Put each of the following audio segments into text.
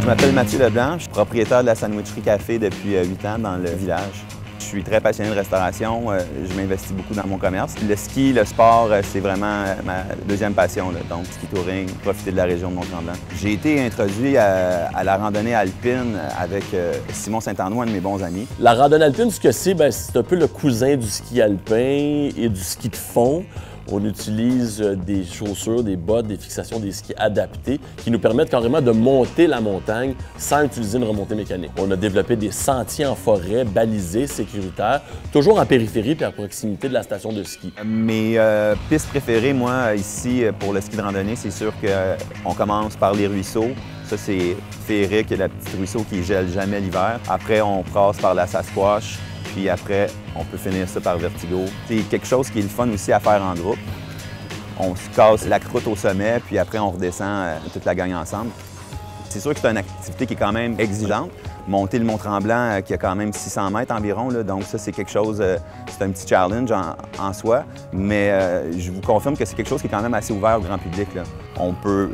Je m'appelle Mathieu Leblanc, je suis propriétaire de la sandwicherie café depuis 8 ans dans le village. Je suis très passionné de restauration, je m'investis beaucoup dans mon commerce. Le ski, le sport, c'est vraiment ma deuxième passion, là. Donc ski touring, profiter de la région de Mont-Tremblant. J'ai été introduit à la randonnée alpine avec Simon Saint-Anois, un de mes bons amis. La randonnée alpine, ce que c'est un peu le cousin du ski alpin et du ski de fond. On utilise des chaussures, des bottes, des fixations, des skis adaptés qui nous permettent carrément de monter la montagne sans utiliser une remontée mécanique. On a développé des sentiers en forêt balisés, sécuritaires, toujours en périphérie et à proximité de la station de ski. Mes pistes préférées, moi, ici, pour le ski de randonnée, c'est sûr qu'on commence par les ruisseaux. Ça, c'est féerique, le petit ruisseau qui gèle jamais l'hiver. Après, on passe par la Sasquatch. Puis après, on peut finir ça par Vertigo. C'est quelque chose qui est le fun aussi à faire en groupe. On se casse la croûte au sommet, puis après, on redescend toute la gang ensemble. C'est sûr que c'est une activité qui est quand même exigeante. Monter le Mont-Tremblant, qui a quand même 600 mètres environ, là, donc ça, c'est quelque chose, c'est un petit challenge en soi, mais je vous confirme que c'est quelque chose qui est quand même assez ouvert au grand public, là. On peut,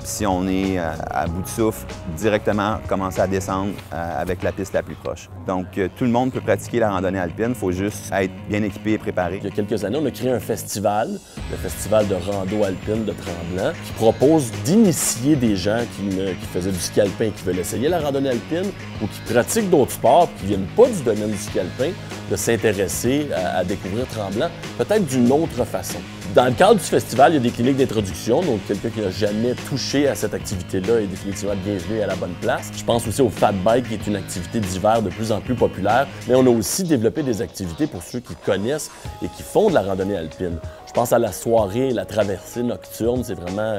si on est à bout de souffle, directement commencer à descendre avec la piste la plus proche. Donc, tout le monde peut pratiquer la randonnée alpine, il faut juste être bien équipé et préparé. Il y a quelques années, on a créé un festival, le Festival de rando alpine de Tremblant, qui propose d'initier des gens qui faisaient du ski alpin et qui veulent essayer la randonnée alpine ou qui pratiquent d'autres sports, qui ne viennent pas du domaine du ski alpin, de s'intéresser à découvrir Tremblant, peut-être d'une autre façon. Dans le cadre du festival, il y a des cliniques d'introduction, donc quelqu'un qui n'a jamais touché à cette activité-là est définitivement bienvenu à la bonne place. Je pense aussi au fat bike, qui est une activité d'hiver de plus en plus populaire, mais on a aussi développé des activités pour ceux qui connaissent et qui font de la randonnée alpine. Je pense à la soirée, la traversée nocturne, c'est vraiment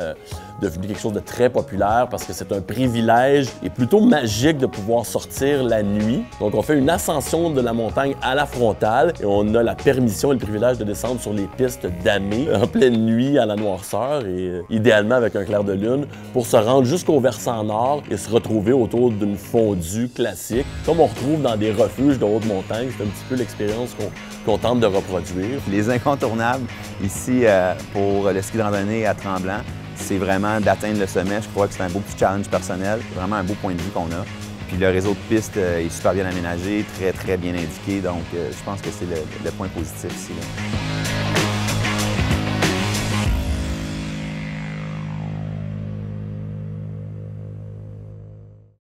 devenu quelque chose de très populaire parce que c'est un privilège et plutôt magique de pouvoir sortir la nuit. Donc on fait une ascension de la montagne à la frontale et on a la permission et le privilège de descendre sur les pistes damées en pleine nuit à la noirceur et idéalement avec un clair de lune pour se rendre jusqu'au versant nord et se retrouver autour d'une fondue classique comme on retrouve dans des refuges de haute montagne. C'est un petit peu l'expérience qu'on tente de reproduire. Les incontournables ici pour le ski de randonnée à Tremblant, c'est vraiment d'atteindre le sommet. Je crois que c'est un beau petit challenge personnel, vraiment un beau point de vue qu'on a. Puis le réseau de pistes est super bien aménagé, très bien indiqué, donc je pense que c'est le point positif ici, là.